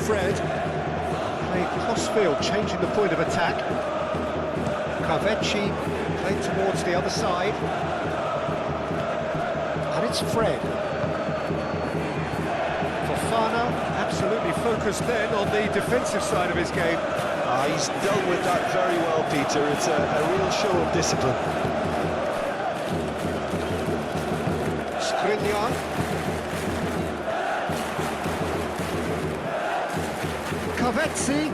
Fred. Played cross-field, changing the point of attack. Carvecci played towards the other side. And it's Fred. Fofana, absolutely focused then on the defensive side of his game. He's dealt with that very well, Peter. It's a real show of discipline. Skriniar. Carvecci.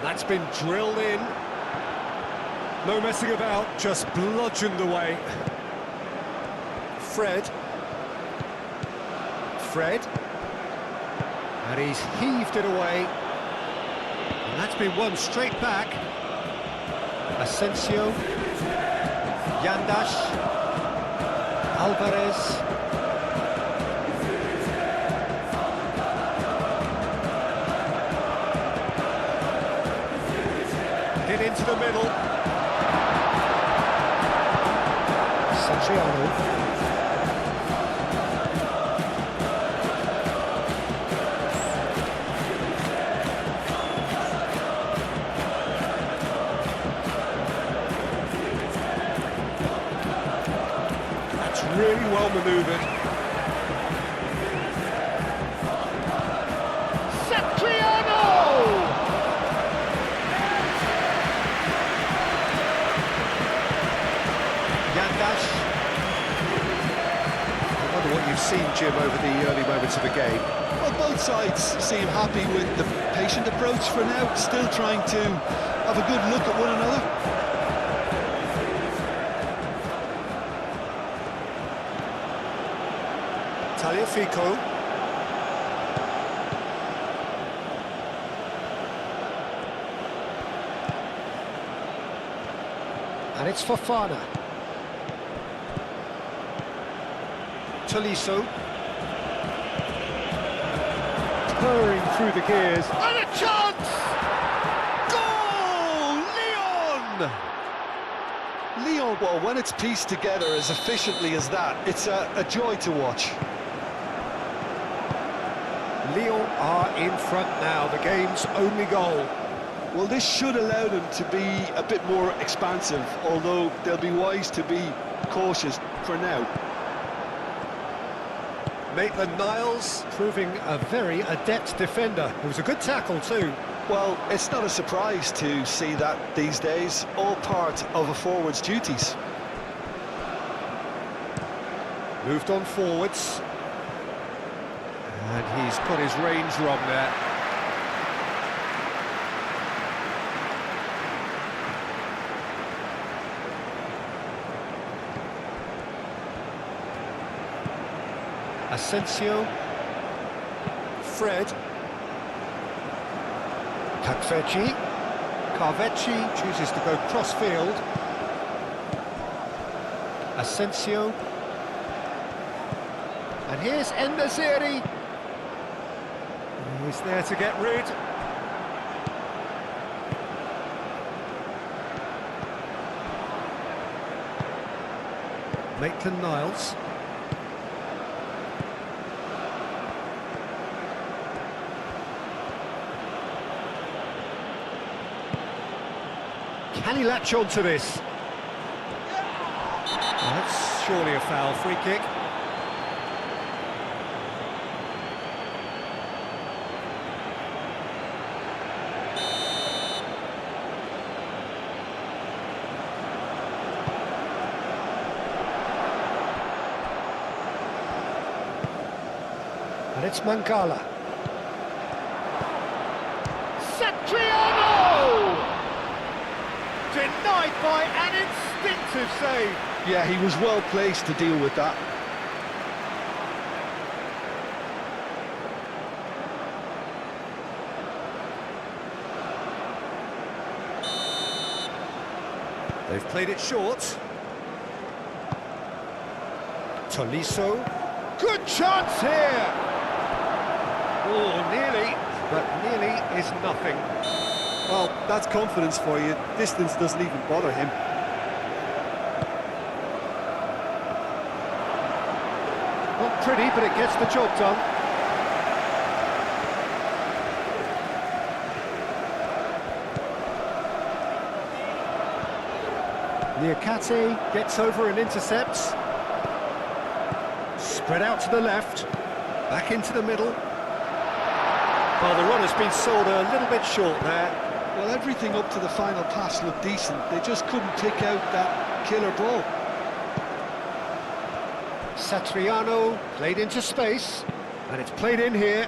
That's been drilled in. No messing about, just bludgeoned away. Fred. And he's heaved it away. And that's been won straight back. Asensio. Yandash. Alvarez. Hit into the middle. Satriano. Really well manoeuvred. Satriano! Yandash. I wonder what you've seen, Jim, over the early moments of the game. Well, both sides seem happy with the patient approach for now, still trying to have a good look at one another. Tagliafico. And it's Fofana. Tolisso. Purring through the gears. And a chance! Goal! Lyon! Lyon, well, when it's pieced together as efficiently as that, it's a joy to watch. Lyon are in front now, the game's only goal. Well, this should allow them to be a bit more expansive, although they'll be wise to be cautious for now. Maitland-Niles proving a very adept defender. It was a good tackle too. Well, it's not a surprise to see that these days, all part of a forward's duties. Moved on forwards. And he's got his range wrong there. Asensio. Fred. Carvecci chooses to go cross-field. Asensio. And here's En-Nesyri. He's there to get rid. Maitland-Niles. Can he latch on to this? That's surely a foul, free kick. And it's Mangala. Satriano! Denied by an instinctive save. Yeah, he was well placed to deal with that. They've played it short. Tolisso. Good chance here! Oh, nearly, but nearly is nothing. Well, that's confidence for you. Distance doesn't even bother him. Not pretty, but it gets the job done. Liakate gets over and intercepts. Spread out to the left. Back into the middle. Well, the run has been sold a little bit short there. Well, everything up to the final pass looked decent. They just couldn't pick out that killer ball. Satriano played into space, and it's played in here.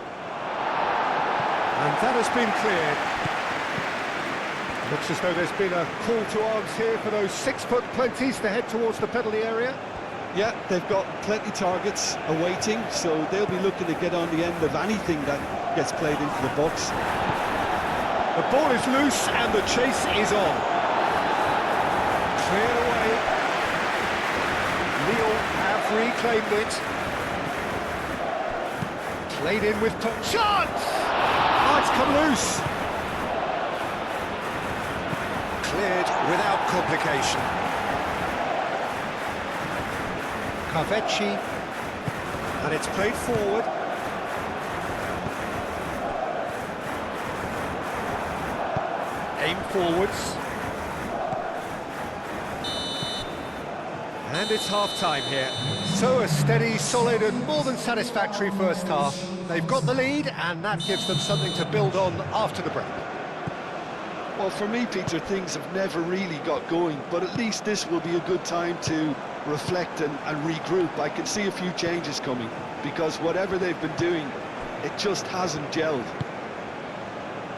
And that has been cleared. Looks as though there's been a call to arms here for those 6-foot plenties to head towards the penalty area. Yeah, they've got plenty targets awaiting, so they'll be looking to get on the end of anything that gets played into the box. The ball is loose and the chase is on. Cleared away. Lille have reclaimed it. Played in with top chance! Oh, it's come loose. Cleared without complication. Carvecci, and it's played forward. Aim forwards. And it's half-time here. So a steady, solid and more than satisfactory first half. They've got the lead and that gives them something to build on after the break. Well, for me, Peter, things have never really got going, but at least this will be a good time to reflect and regroup. I can see a few changes coming, because whatever they've been doing, it just hasn't gelled.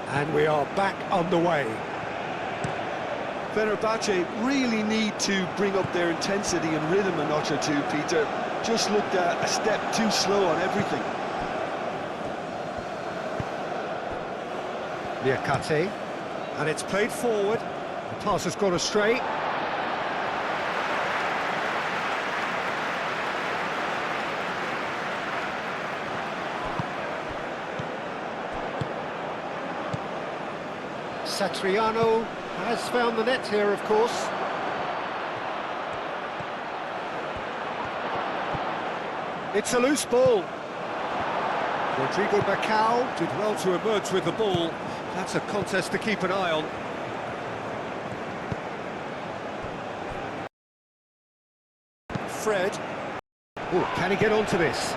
And we are back underway. Fenerbahçe really need to bring up their intensity and rhythm a notch or two, Peter. Just looked a step too slow on everything. Liakate, and it's played forward. The pass has gone astray. Satriano has found the net here, of course. It's a loose ball. Rodrigo Bacau did well to emerge with the ball. That's a contest to keep an eye on. Fred. Oh, can he get onto this?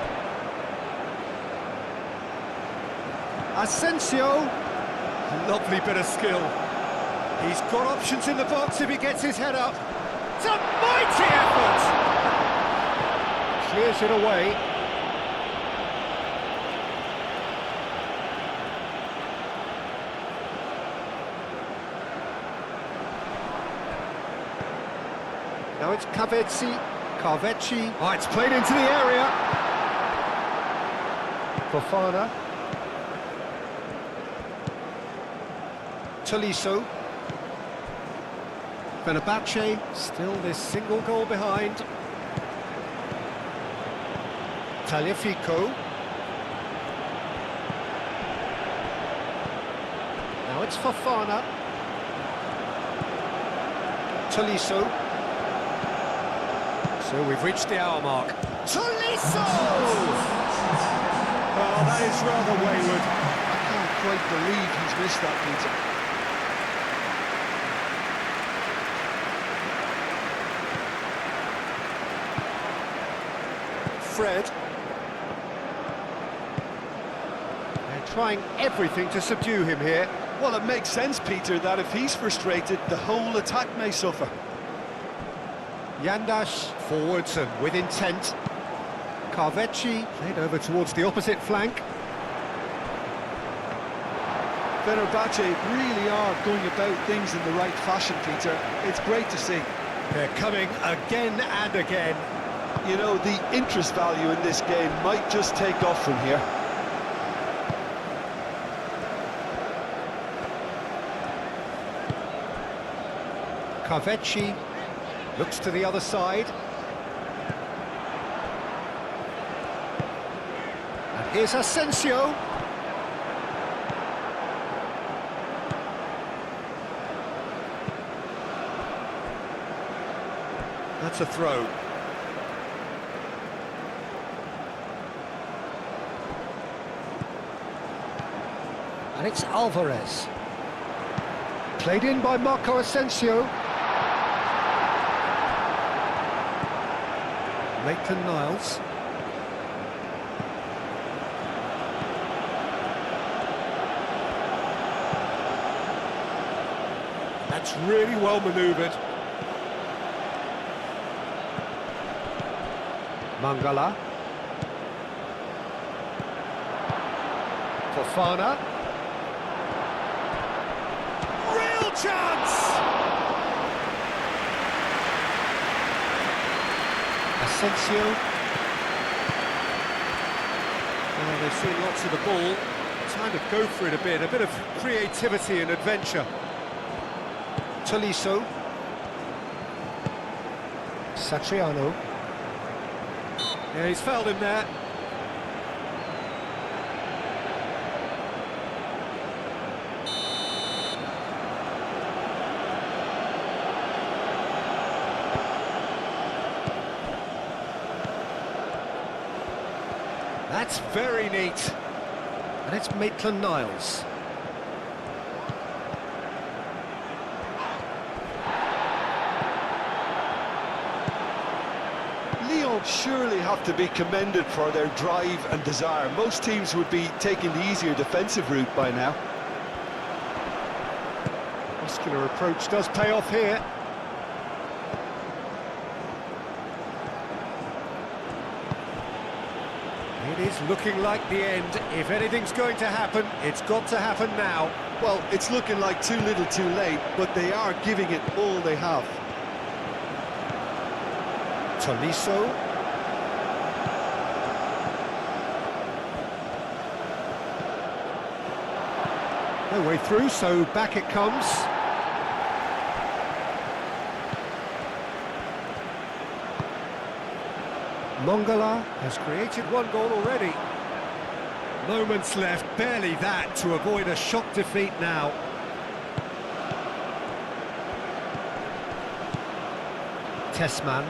Asensio. Lovely bit of skill. He's got options in the box if he gets his head up. It's a mighty effort! Clears it away. Now it's Carvecci. Oh, it's played into the area. Fofana. Tolisso. Fenerbahçe still this single goal behind. Tagliafico. Now it's Fofana. Tolisso. So we've reached the hour mark. Tolisso! Oh, that is rather wayward. I can't quite believe he's missed that, Peter. Fred. They're trying everything to subdue him here. Well, it makes sense, Peter, that if he's frustrated, the whole attack may suffer. Yandash forwards and with intent. Carvecci played over towards the opposite flank. Fenerbahçe really are going about things in the right fashion, Peter. It's great to see. They're coming again and again. You know, the interest value in this game might just take off from here. Carvecci looks to the other side. And here's Asensio. That's a throw. And it's Alvarez. Played in by Marco Asensio. Maitland-Niles. That's really well manoeuvred. Mangala. Fofana. Real chance! Asensio. Well, they've seen lots of the ball. Time to go for it a bit of creativity and adventure. Tolisso. Satriano. Yeah, he's fouled him there. That's very neat. And it's Maitland-Niles. Lyon surely have to be commended for their drive and desire. Most teams would be taking the easier defensive route by now. Muscular approach does pay off here. It is looking like the end. If anything's going to happen, it's got to happen now. Well, it's looking like too little too late, but they are giving it all they have. Tolisso. No way through, so back it comes. Mangala has created one goal already. Moments left, barely that, to avoid a shock defeat now. Tessman.